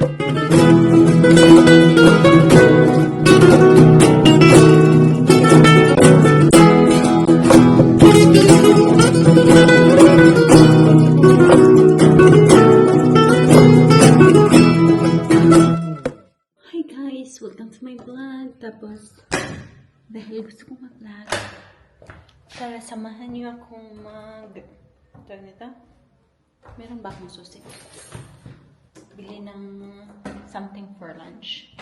Hi guys! Welcome to my vlog. Tapos, dahil gusto kong mag-vlog, para samahan niyo akong tawag nito? Meron ba akong susi? Bili ng something for lunch.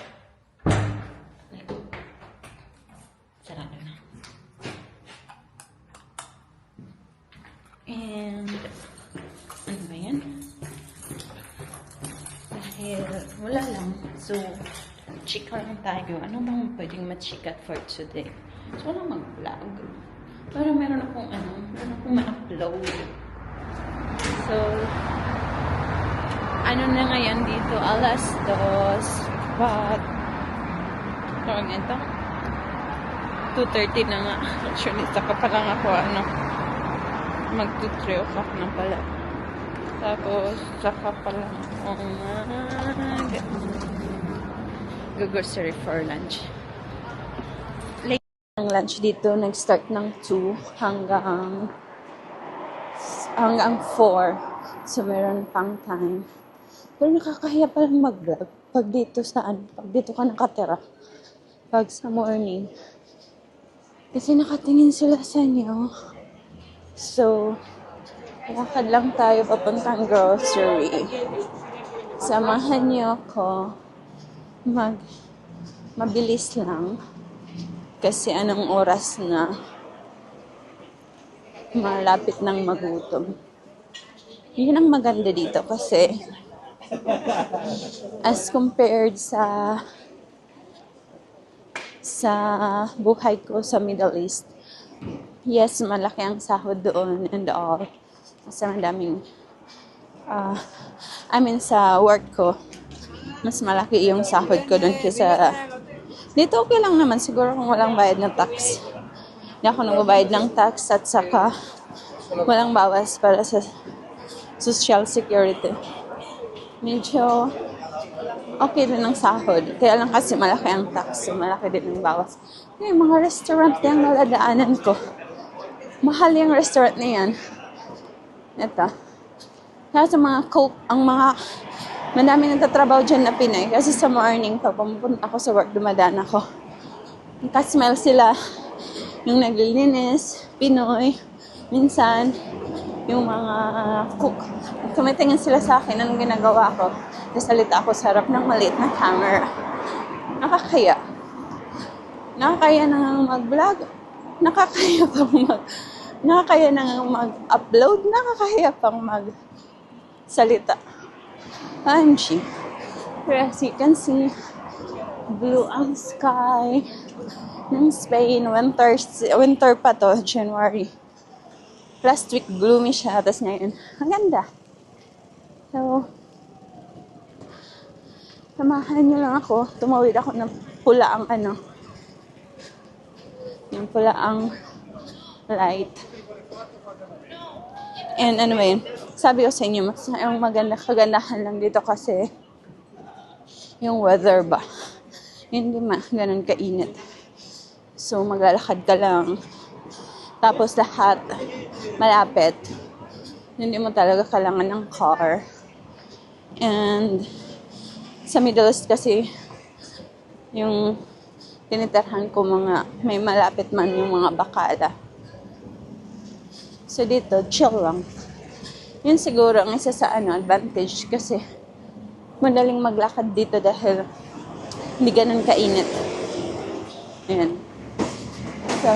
Like, sarado na. And, ano ba yan? Dahil wala lang. So, chika lang tayo. Ano bang pwedeng machikat for today? So, wala mag-vlog. Pero meron akong ma-upload. So, ano na ngayon dito? Alas 2. But, tawag ito? 2:30 na nga. Actually, saka pa lang ako, mag-3 o'clock na pala. Tapos, saka pa lang ako go-grocery for lunch. Late ang lunch dito, nag-start ng 2 hanggang 4. So, meron pang time. Pero nakakahiya palang mag-vlog pag dito ka nakatira. Pag sa morning. Kasi nakatingin sila sa inyo. So, lakad lang tayo papuntang grocery. Samahan niyo ako. Mabilis lang. Kasi anong oras na malapit nang magutom. Yun ang maganda dito kasi as compared sa buhay ko sa Middle East, yes, malaki ang sahod doon and all. Kasi madaming sa work ko, mas malaki yung sahod ko doon kaysa dito. Okay lang naman siguro kung walang bayad ng tax. Hindi ako nagbabayad ng tax at saka walang bawas para sa social security. Medyo okay din ang sahod. Kaya lang kasi malaki ang tax. So malaki din ang bawas. Yung mga restaurant yung naladaanan ko. Mahal yung restaurant na yan. Ito. Kaya sa mga coke, madami nagtatrabaho dyan na Pinay. Kasi sa morning, pag pumunta ako sa work, dumadaan ako. Nakasmell sila. Yung naglilinis, Pinoy. Minsan, yung mga cook. Tumitingin sila sa akin, anong ginagawa ko. Nasalita ako sa harap ng maliit na camera. Nakakaya. Nakakaya na nga mag-vlog. Nakakaya na nga mag-upload. Nakakaya pang mag-salita. OMG. Pero as you can see, blue ang sky ng Spain. Winter pa to, January. Last week, gloomy siya. Tapos ngayon, ang ganda. So, samahan niyo lang ako. Tumawid ako ng pulaang yung pulaang light. And anyway, sabi ko sa inyo, mas yung kagandahan lang dito kasi yung weather ba. Hindi ganun kainit. So, maglalakad ka lang. Tapos lahat malapit. Hindi mo talaga kailangan ng car. And sa Middle East kasi, yung tinitirhan ko may malapit man yung mga bakala. So dito, chill lang. Yun siguro ang isa sa advantage kasi madaling maglakad dito dahil hindi ganun kainit. Ayan. So,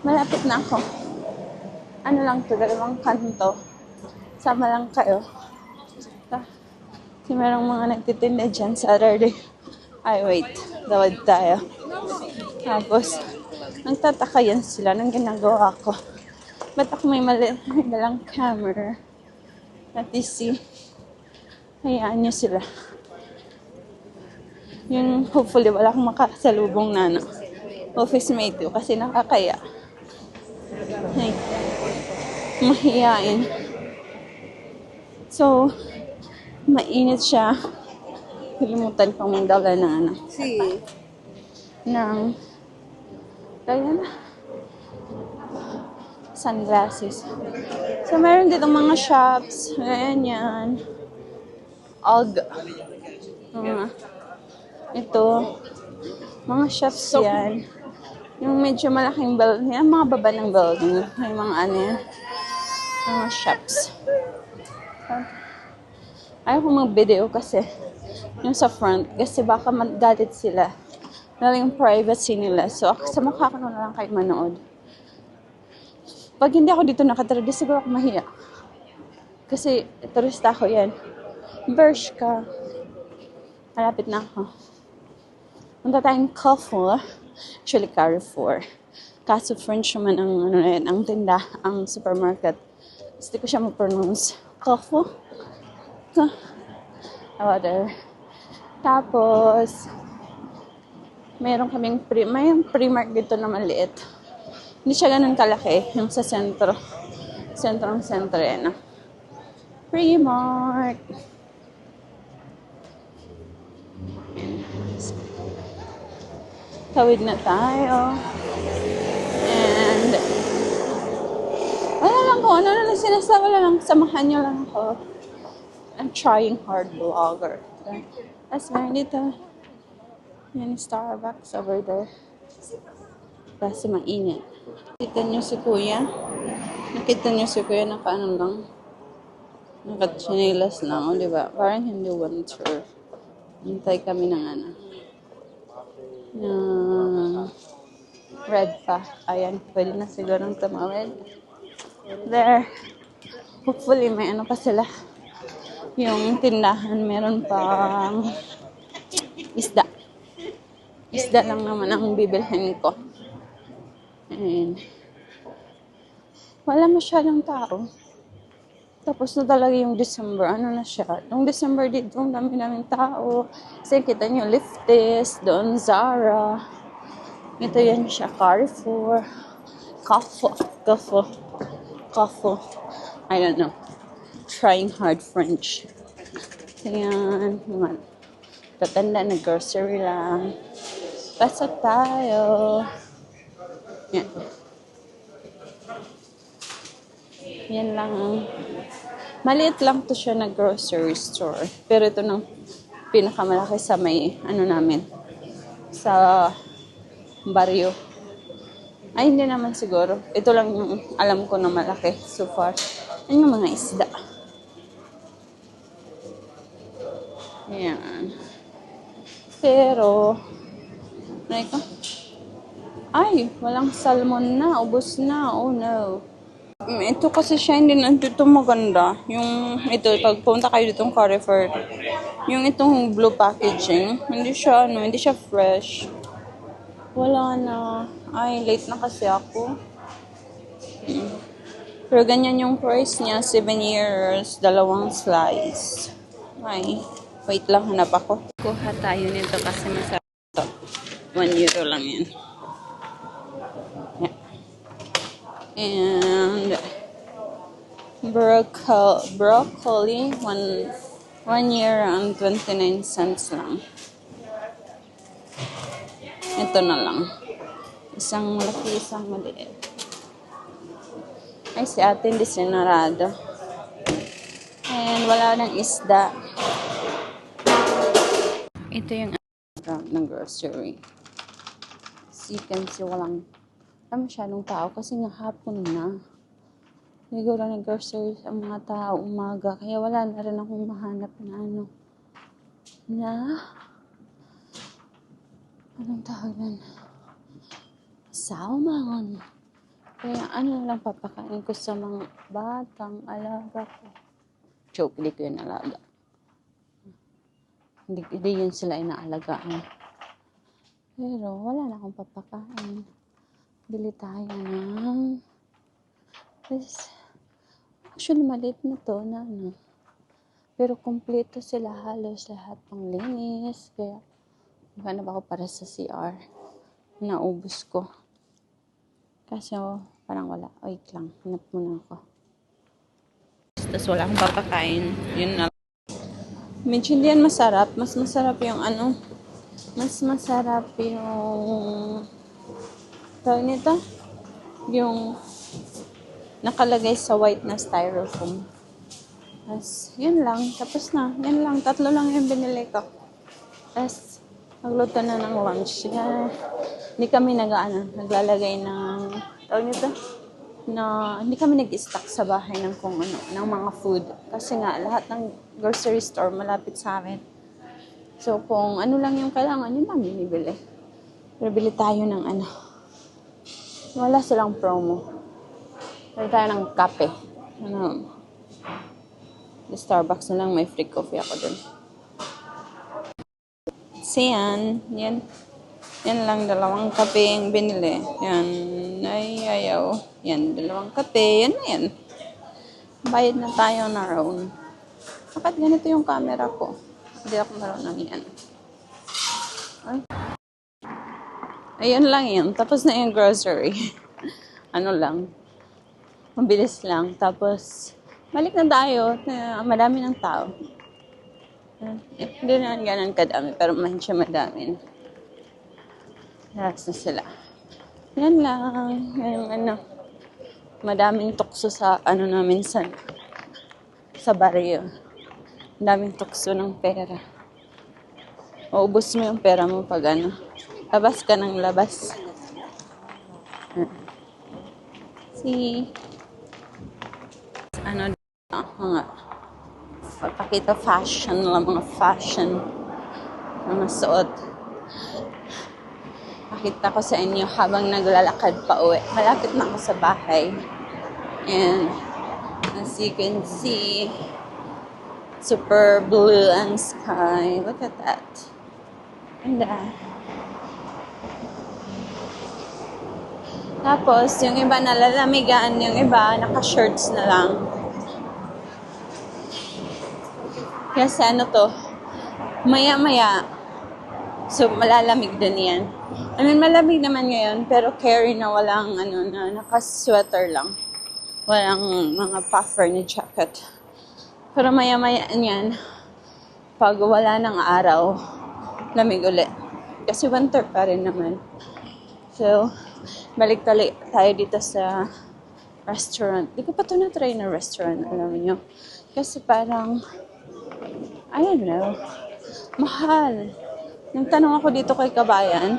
malapit na ako. Lang to, 2 kanto. Sama lang kayo. Kasi merong mga nagtitinda dyan Saturday. Ay, wait. Tawad tayo. Tapos, nagtataka yan sila ng ginagawa ko. Ba't ako may dalang camera? At see, hayaan nyo sila. Yung hopefully wala akong makasalubong na office mate ko kasi nakakaya. Ay, mahihain. So, mainit siya. nakalimutan kong magdala ng ano. Sí. Ng, kaya na, sunglasses. So, meron dito mga shops. Ganyan. Og. Ito. Mga shops yan. Yung medyo malaking building. Yan, mga baba ng building. May mga ano yan. Mga shops. Ayaw ko mag-video kasi yung sa front. Kasi baka magalit sila. Dahil yung privacy nila. So, ako sa mukha ko na lang kayo manood. Pag hindi ako dito nakatira, di siguro ako mahiya. Kasi turista ako yan. Bershka. Malapit na ako. Punta tayong Carrefour. Actually, Carrefour. Kaso French naman ang, ano yan, ang tinda, ang supermarket. Gusto ko siya mag-pronounce. Carrefour. Order. Tapos, meron kaming may Primark dito na maliit. Hindi siya ganun kalaki, yung sa sentro. Sentro yan. Primark. Tawid na tayo. And, wala lang ko. Ano na lang sinasabi, wala lang. Samahan niyo lang ako. I'm trying hard vlogger. Tapos meron dito. Yan, Starbucks over there. Kasi mainit. Nakita niyo si Kuya? Nakita niyo si Kuya naka-ano lang? Naka-chinelas lang, o diba? Parang hindi winter. Hintay kami ng ano. Red pa. Ayan, pwede na siguro ng tumawid. There. Hopefully, may ano pa sila. Yung tindahan, meron pang isda. Isda lang naman ang bibilhin ko. And wala masyadong tao. Tapos na talaga yung December. Ano na siya? Yung December dito, ang dami-daming tao. Kasi kita nyo, Lifties, doon Zara. Ito yan siya, Carrefour. Carrefour. I don't know. Trying hard French. Ayan. Mga tatanda na grocery lang. Pasok tayo. Yan. Yan lang. Maliit lang to siya na grocery store. Pero ito nang pinakamalaki sa may, ano namin, sa baryo. Ay, hindi naman siguro. Ito lang yung alam ko na malaki so far. Yan yung mga isda. Yan. Pero, ay, walang salmon na. Ubos na. Oh no. Ito kasi siya hindi nandito maganda. Yung ito, pag punta kayo ditong Carrefour, yung itong blue packaging, hindi siya fresh. Wala na. Ay, late na kasi ako. Pero ganyan yung price niya, 7 years, 2 slice. Ay, wait lang, hanap ako. Kuha tayo nito kasi masarap ito. 1 euro lang yan. Yeah. And broccoli 1 year and 29 cents lang. Ito na lang. Isang malaki, isang maliit. Ay, si ate hindi sinarado. And wala nang isda. Ito yung ng grocery. So you can see walang masyadong tao kasi nga hapon na. Siguro nag-grocery ang mga tao umaga. Kaya wala na rin akong mahanap na ano. Anong tawag na? Salmon. Kaya ano lang papakain ko sa mga batang alaga ko. Joke, hindi ko yun alaga. Hindi yun sila inaalagaan. Pero wala na akong papakain. Bili tayo ng actually maliit na to na ano. Pero kumpleto sila halos lahat pang linis. Kaya maghanap ako para sa CR. Naubos ko. Kasi parang wala. Wait lang. Hanap muna ako. Tapos wala akong papakain. Yun na. Medyo hindi yan masarap. Mas masarap yung ano, mas masarap yung, tawag nito, yung nakalagay sa white na styrofoam. Tapos, yun lang. Tapos na. Yan lang. 3 lang yung binili ko. Tapos, nagluto na ng lunch. Hindi kami naglalagay ng, tawag nito, hindi kami nag-stock sa bahay ng kung ano, ng mga food. Kasi nga, lahat ng grocery store malapit sa amin. So, kung ano lang yung kailangan, yun lang binibili. Pero bili tayo ng ano. Wala silang promo. Bili tayo ng kape. Starbucks na lang, may free coffee ako dun. So, yan lang, 2 kape yung binili. Yan, ay, ayaw. Yan, 2 kape, yan na yan. Bayad na tayo na round. Bakit ganito yung camera ko? Hindi ako marunong yan. Ay. Ayun lang yun. Tapos na yung grocery. Ano lang. Mabilis lang. Tapos, balik na tayo. Madami ng tao. Hindi na ganun kadami, pero medyo madami. Lakas na sila. Yan lang. Yung ano, madaming tukso sa ano namin sa barrio. Madaming tukso ng pera. Maubos mo yung pera mo pag ano. Labas ka ng labas. Si ano mga papakita fashion lang, mga fashion mga suot. Pakita ko sa inyo habang naglalakad pa uwi. Malapit na ako sa bahay. And as you can see, super blue and sky. Look at that. And tapos, yung iba nalalamigan, yung iba naka-shirts na lang. Kasi ano to, maya-maya, so malalamig din yan. I mean, malamig naman ngayon, pero carry na walang ano, na naka-sweater lang. Walang mga puffer ni jacket. Pero maya-maya yan, pag wala ng araw, lamig ulit. Kasi winter pa rin naman. So, balik tayo dito sa restaurant. Di ko pa ito na-try na restaurant, alam niyo. Kasi parang, I don't know, mahal. Nagtanong ako dito kay Kabayan.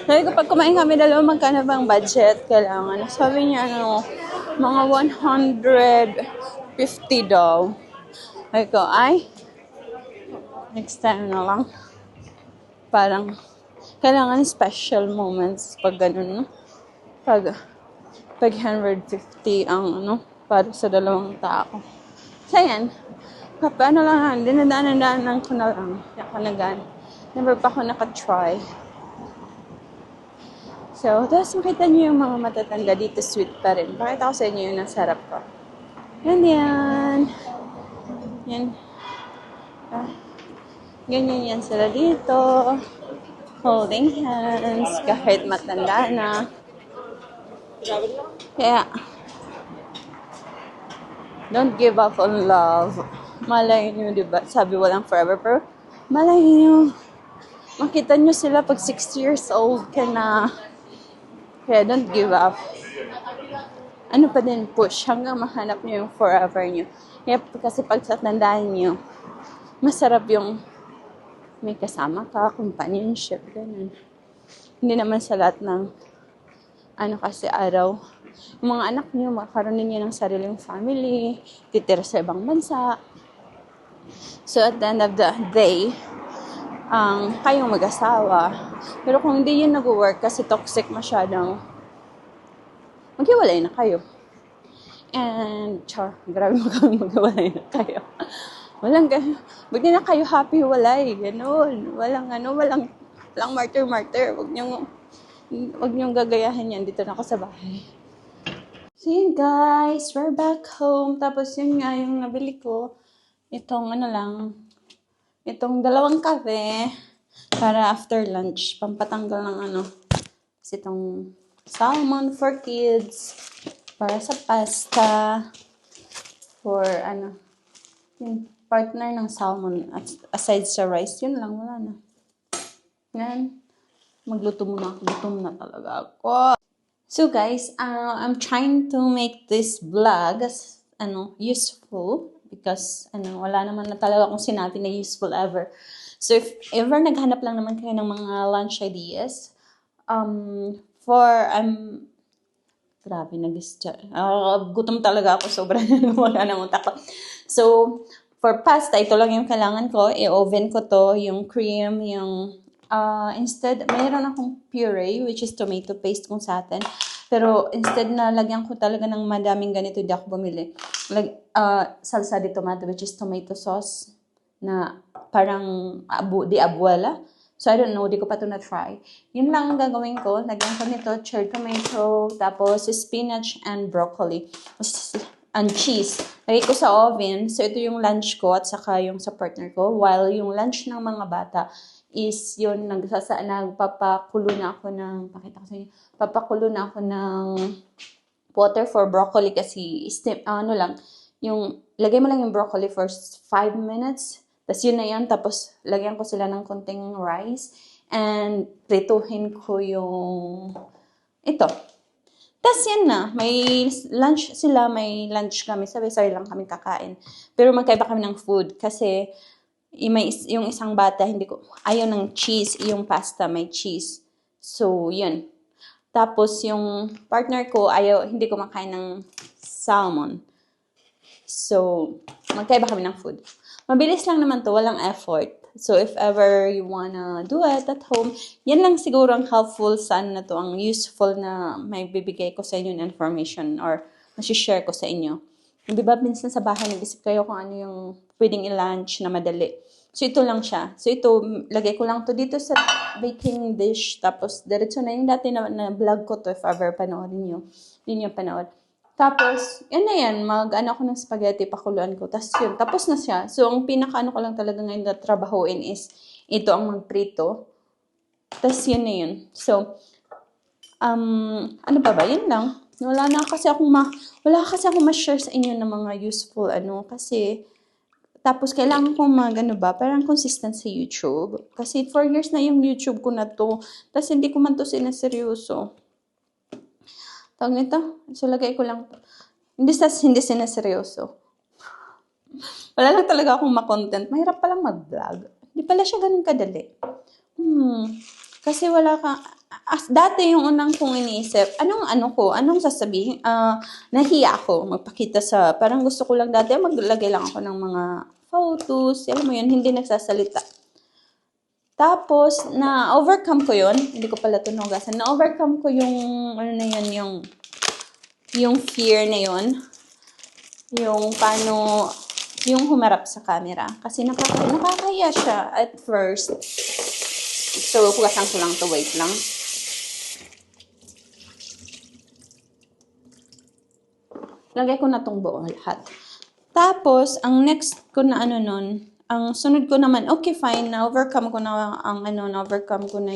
Sabi ko, pag kumain kami dalawa, magkano bang budget kailangan? Sabi niya, mga 150 daw. Sabi ko, next time na lang. Parang, kailangan special moments pag ganun, no? Pag 150 ang para sa 2 tao. So, yan. Ano lang, dinadaanan ko na lang. Nakanagan. Never pa ako nakatry. So, tapos makita niyo yung mga matatanda dito, sweet pa rin. Pakita ko sa inyo yung nasarap ko. Yan. Ganyan yan sila dito. Holding hands, kahit matanda na. Kaya, don't give up on love. Malay nyo, diba? Sabi walang forever, pero malay nyo. Makita nyo sila pag 60 years old ka na. Kaya don't give up. Ano pa din, push hanggang mahanap nyo yung forever nyo. Kaya kasi pag tatandaan nyo, masarap yung may kasama ka, companionship, ganun. Hindi naman sa lahat ng kasi araw. Yung mga anak nyo, makaroon ninyo ng sariling family, titira sa ibang bansa. So at the end of the day, kayong mag-asawa. Pero kung hindi yun nag-work kasi toxic masyadong, maghiwalay na kayo. And, grabe maghiwalay na kayo. Wag di na kayo happy walay, ganun. Walang martyr. Wag niyong gagayahin yan. Dito na ako sa bahay. So yun guys, we're back home. Tapos yun nga yung nabili ko. Itong itong 2 kape para after lunch. Pampatanggal ng Kasi itong salmon for kids. Para sa pasta. For yun. partner ng salmon. Aside sa rice, yun lang, wala na. Yan. Magluto muna ako. Gutom na talaga ako. So guys, I'm trying to make this vlog as, useful. Because, wala naman na talaga akong sinabi na useful ever. So if ever naghanap lang naman kayo ng mga lunch ideas, grabe, gutom talaga ako, sobra na wala na utak ko. So, for pasta, ito lang yung kailangan ko. I-oven ko to, yung cream, instead, mayroon akong puree, which is tomato paste kung sa atin. Pero instead na lagyan ko talaga ng madaming ganito, hindi ako bumili. Salsa de tomato, which is tomato sauce, na parang di abuela. So, I don't know, di ko pa ito na-try. Yun lang ang gagawin ko. Lagyan ko nito, cherry tomato, tapos spinach and broccoli. And cheese. Lagay ko sa oven. So, ito yung lunch ko at saka yung sa partner ko. While yung lunch ng mga bata is yun, nagpapakulo na ako ng, papakulo na ako ng water for broccoli kasi, lagay mo lang yung broccoli for 5 minutes. Tapos yun na yun. Tapos lagyan ko sila ng konting rice. And prituhin ko yung ito. Tapos yan na. May lunch sila. May lunch kami. Sabay-sabay lang kami kakain. Pero magkaiba kami ng food. Kasi yung isang bata, ayaw ng cheese. Yung pasta may cheese. So, yun. Tapos yung partner ko, hindi ko makain ng salmon. So, magkaiba kami ng food. Mabilis lang naman to, walang effort. So, if ever you wanna do it at home, yan lang siguro ang helpful sa na to, ang useful na may bibigay ko sa inyo na information or masishare ko sa inyo. Di ba, minsan sa bahay, nag-isip kayo kung ano yung pwedeng i-lunch na madali. So, ito lang siya. So, ito, lagay ko lang to dito sa baking dish. Tapos, diretso na yung dati na vlog ko to, if ever panoorin nyo. Yun yung panood. Tapos, yan na yan. Mag-ano ako ng spaghetti, pakuluan ko. Tapos yun, tapos na siya. So, ang pinaka-ano ko lang talaga ngayon na trabahoin is ito ang magprito. Tapos yun na yun. So, ano ba? Yan lang. Wala kasi akong ma-share sa inyo ng mga useful kasi tapos kailangan ko parang consistent sa YouTube. Kasi 4 years na yung YouTube ko na to. Tapos hindi ko man to sinaseryoso. Tawag nito? So, lagay ko lang to. Hindi sinaseryoso. Wala lang talaga akong ma-content. Mahirap palang mag-vlog. Hindi pala siya ganun kadali. Kasi wala ka... dati yung unang kong iniisip, anong sasabihin? Nahiya ako magpakita parang gusto ko lang dati, maglagay lang ako ng mga photos. Alam mo yun, hindi nagsasalita. Tapos, na-overcome ko yun. Hindi ko pala tunugasan. Na-overcome ko yung fear na yun. Yung paano, yung humarap sa camera. Kasi nakakahiya siya at first. So, pugasan ko lang to. Wait lang. Lagay ko na tong buo lahat. Tapos, ang next ko na ang sunod ko naman, okay, fine, na-overcome ko na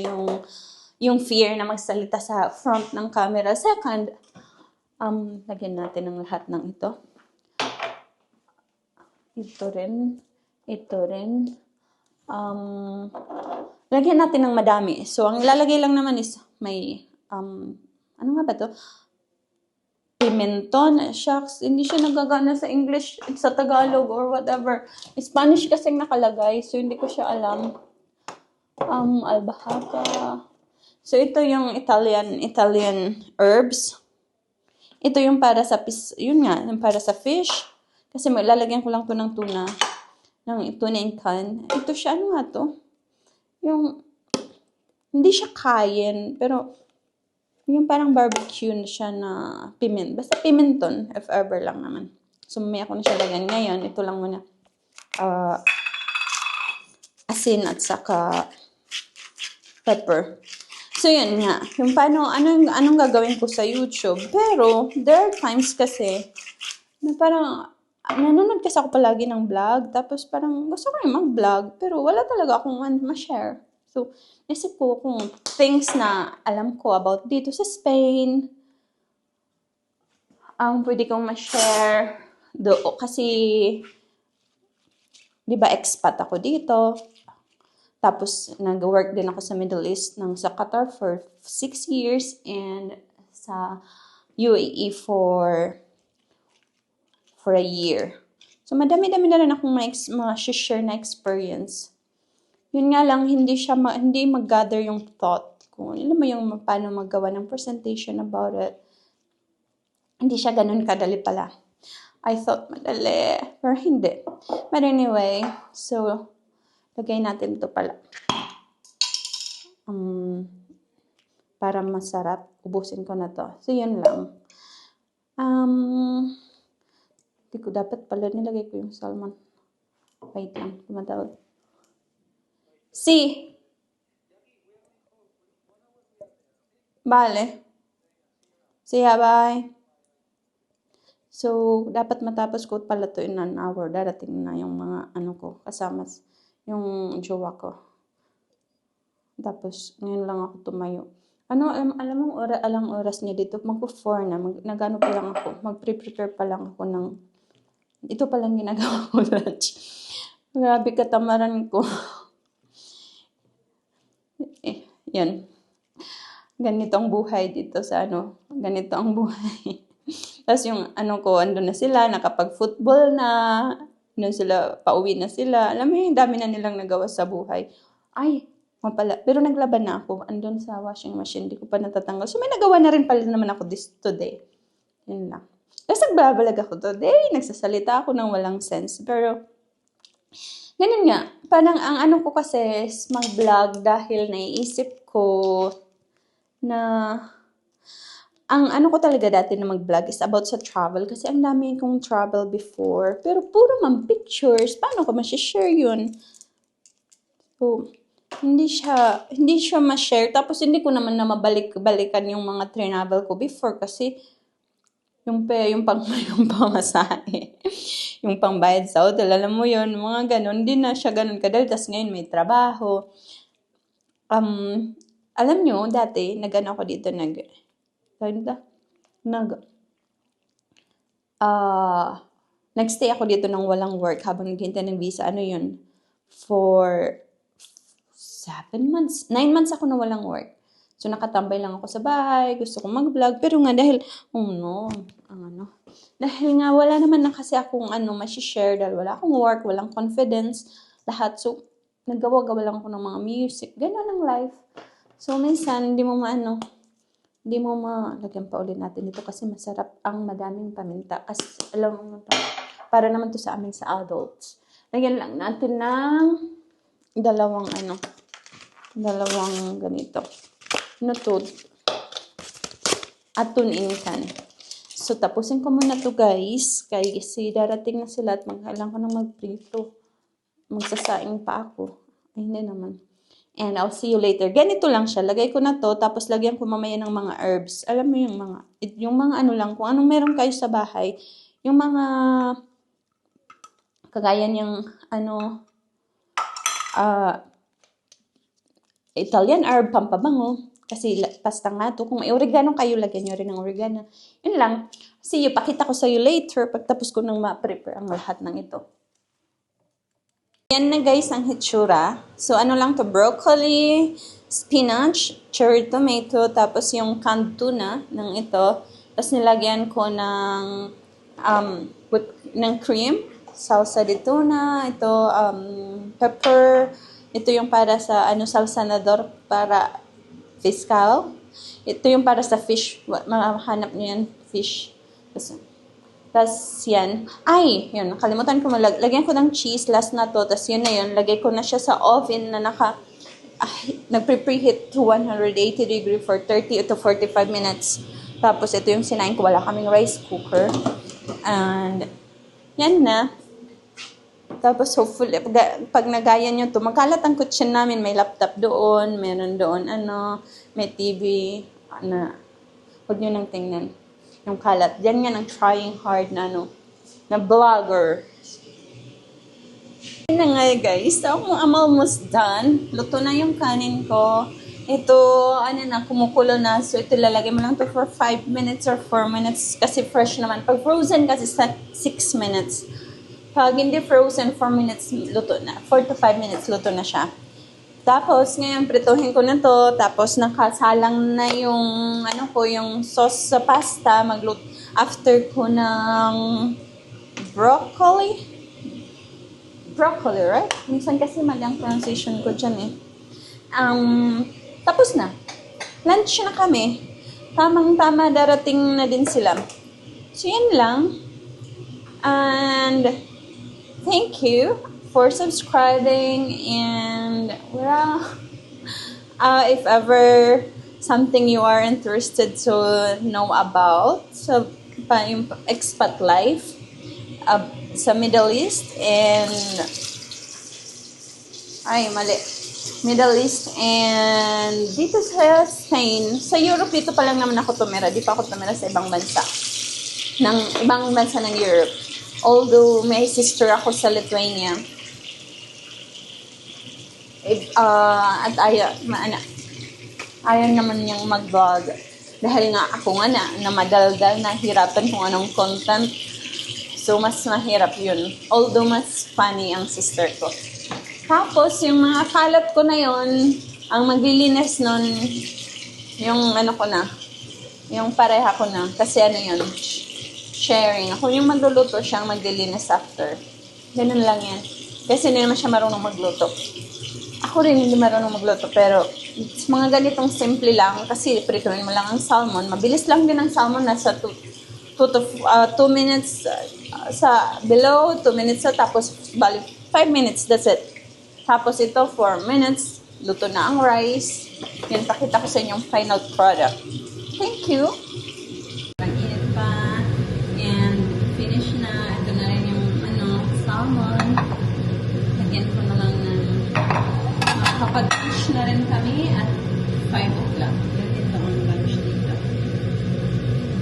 yung fear na magsalita sa front ng camera. Second, lagyan natin ng lahat ng ito. Ito rin. Lagyan natin ng madami. So, ang ilalagay lang naman is may, ano nga ba to? Pimenton, shucks, hindi siya nagagana sa English, sa Tagalog, or whatever. Spanish kasing nakalagay, so hindi ko siya alam. Albahaca. So, ito yung Italian herbs. Ito yung para sa yung para sa fish. Kasi lalagyan ko lang to ng tuna in can. Ito siya, ano nga to? Hindi siya cayenne, pero yung parang barbecue na siya na basta pimenton, if ever lang naman. So, may ako na siya lagyan. Ngayon, ito lang muna. Asin at saka pepper. So, yun nga. Yung anong gagawin ko sa YouTube. Pero, there are times kasi na parang, nanonood kasi ako palagi ng vlog. Tapos, parang gusto ko yung mag-vlog. Pero, wala talaga akong ma-share. So, isip ko kung things na alam ko about dito sa Spain, pwede kong ma-share kasi di ba expat ako dito. Tapos, nag-work din ako sa Middle East sa Qatar for 6 years and sa UAE for a year. So, madami-dami na rin akong mga share na experience. Yun nga lang, hindi mag-gather yung thought ko. Alam mo yung paano maggawa ng presentation about it. Hindi siya ganun kadali pala. I thought madali, pero hindi. But anyway, so, lagay natin ito pala. Para masarap, ubusin ko na to. So, yun lang. Hindi ko dapat pala nilagay ko yung salmon. Wait lang, tumatawag. Vale. Siya, bye. So, dapat matapos ko pala to in an hour. Darating na yung mga kasama yung jowa ko. Tapos, ngayon lang ako tumayo. Alam mo, alang oras niya dito, mag-4 na, nagano pa lang ako, mag-prepare pa lang ako ng, ito pa lang ginagawa ko lunch. Grabe katamaran ko. Yan. Ganito ang buhay dito sa ganito ang buhay. Tapos yung andun na sila, nakapag-football na, pauwi na sila. Alam mo yung dami na nilang nagawa sa buhay. Ay, pala. Pero naglaban na ako. Andun sa washing machine, di ko pa natatanggal. So may nagawa na rin pala naman ako today. Yun lang. Tapos nagbabalag ako today, nagsasalita ako ng walang sense. Pero, ganun nga. Parang ang ko kasi is mag-vlog dahil naiisip ko na ang ko talaga dati na mag-vlog is about sa travel kasi ang dami kong travel before. Pero puro man pictures. Paano ko ma-share yun? So, hindi siya ma-share. Tapos hindi ko naman na mabalik-balikan yung mga travel ko before kasi yung pamasahe, yung pangbayad sa hotel, alam mo yun, mga ganun, hindi na siya ganun kadali. Tapos ngayon may trabaho. Alam nyo, dati, nag-ano ako dito, nagstay ako dito ng walang work habang naghintay ng visa. For 7 months, 9 months ako na walang work. So, nakatambay lang ako sa bahay, gusto kong mag-vlog, pero nga dahil, dahil nga wala naman na kasi akong ma-share dahil wala akong work, walang confidence, lahat. So, naggawa-gawa lang ako ng mga music. Ganun ang life. So, minsan, hindi mo lagyan pa ulit natin ito kasi masarap ang madaming paminta. Kasi, alam mo, para naman to sa amin sa adults. Lagyan lang natin ng dalawang ganito. Atun can. So, tapusin ko muna to guys. Kasi darating na sila at maghalang ko na magprito. Magsasaing pa ako. Ay, hindi naman. And I'll see you later. Ganito lang siya. Lagay ko na to. Tapos lagyan ko mamaya ng mga herbs. Alam mo yung mga lang. Kung anong meron kayo sa bahay. Yung mga kagaya niyang Italian herb, pampabango. Kasi pasta nga to. Kung may oregano kayo, lagyan nyo rin ng oregano. Yun lang. See you. Pakita ko sa'yo later pagtapos ko nang ma-prepare ang lahat ng ito. Yan na guys ang hitsura. So lang to, broccoli, spinach, cherry tomato, tapos yung canned tuna ng ito. Tapos nilagyan ko ng cream, salsa de tuna, ito pepper, ito yung para sa salsanador para fiscal. Ito yung para sa fish, mahanap niyo yan, fish. Tapos yan. Ay, yun. Nakalimutan ko lagyan ko ng cheese. Last na to. Tapos yun na yun. Lagay ko na siya sa oven na nagpe-preheat to 180 degree for 30 to 45 minutes. Tapos ito yung sinain ko. Wala kaming rice cooker. And yan na. Tapos hopefully, pag nagaya nyo to, magkalat ang kitchen namin. May laptop doon. Meron doon, may TV. Huwag nyo nang tingnan. Yung kalat. Yan nga ng trying hard na vlogger. Yun na nga guys. So, I'm almost done. Luto na yung kanin ko. Ito, kumukulo na. So, ito lalagay mo lang to for 5 minutes or 4 minutes. Kasi fresh naman. Pag frozen kasi sa 6 minutes. Pag hindi frozen, 4 minutes luto na. 4 to 5 minutes luto na siya. Tapos, ngayon, prituhin ko na to. Tapos, nakasalang na yung, yung sauce sa pasta. Magluto. After ko ng broccoli. Broccoli, right? Minsan kasi mali ang pronunciation ko dyan eh. Tapos na. Lunch na kami. Tamang-tama, darating na din sila. So, yun lang. And, thank you for subscribing. And, well, if ever something you are interested to know about, so, yung expat life sa Middle East and Middle East and dito sa Spain. Sa Europe, dito pa lang naman ako tumira. Di pa ako tumira sa ibang bansa. Ibang bansa ng Europe. Although, may sister ako sa Lithuania. At ayaw naman niyang mag-vlog. Dahil nga ako nga na madaldal, nahirapan kung anong content. So, mas mahirap yun. Although, mas funny ang sister ko. Tapos, yung mga kalat ko na yon, ang maglilinis nun, yung yung pareha ko na. Kasi yun, sharing. Ako yung magluluto, siyang maglilinis after. Ganun lang yan. Kasi hindi naman siya marunong magluto. Ako rin hindi marunong magluto, pero mga ganitong simple lang. Kasi prituin mo lang ang salmon. Mabilis lang din ang salmon, nasa 2 minutes sa below, 2 minutes sa tapos balik 5 minutes, that's it. Tapos ito 4 minutes, luto na ang rice. Yan, pakita ko sa inyong final product. Thank you. Mag-init pa and finish na. Ito na rin yung salmon. Lagyan ko na lang ng makakapag-fish na rin kami at 5 o'clock. Yan, ito ang lunch dito.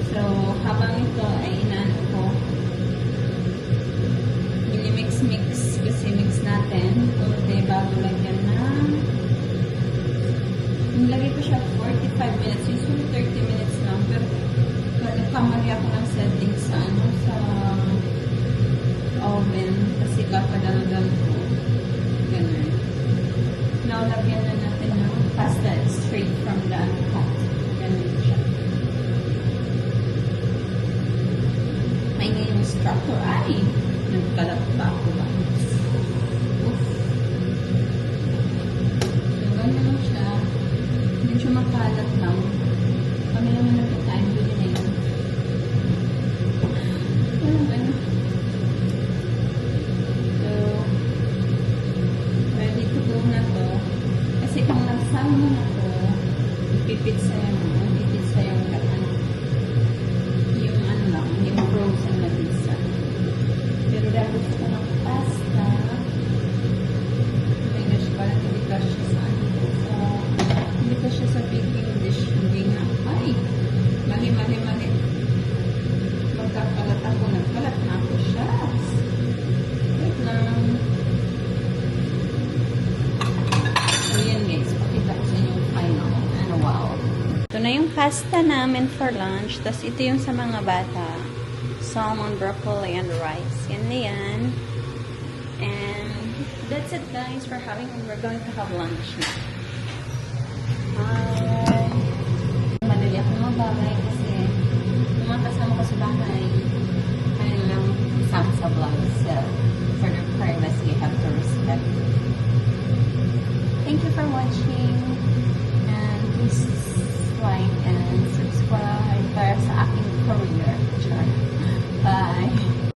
So, habang ito ay inaano ko, mix kasi mix natin. Kunti bago lagyan na. Nilagay ko siya 45 minutes. Usually 30 minutes lang. Pero nagkamali ako ng settings sa oven. Kasi kapadaldal ko. Ganun. Now, lagyan na natin ng pasta straight from the pot. Ganun siya. May ngayong structure. Ay! Nagkalat pa ako ba? Oof. So, ganyan lang siya. Medyo makalat lang. Kami naman nagkakain ko din na yun. So, ready to go na to. Kasi kung nagsama mo na to, ipipitsa yung yung frozen na pizza. Pero dahil gusto ko ng pasta, oh my gosh, parang hindi ka siya sa baking dish. Hindi nga. Ay! Mali. Magkakalat ako. Nagkalat na ako siya. Wait lang. So, yan guys. Pakita ko sa inyo yung final. Wow. Ito na yung pasta namin for lunch. Tapos ito yung sa mga bata. Salmon, broccoli, and rice. Yan na yan. And that's it guys for we're going to have lunch now. Madali ako magbabay kasi yung mga kasama ko sa bahay kaya lang kasama sa vlog. So, for their privacy, you have to respect. Thank you for watching.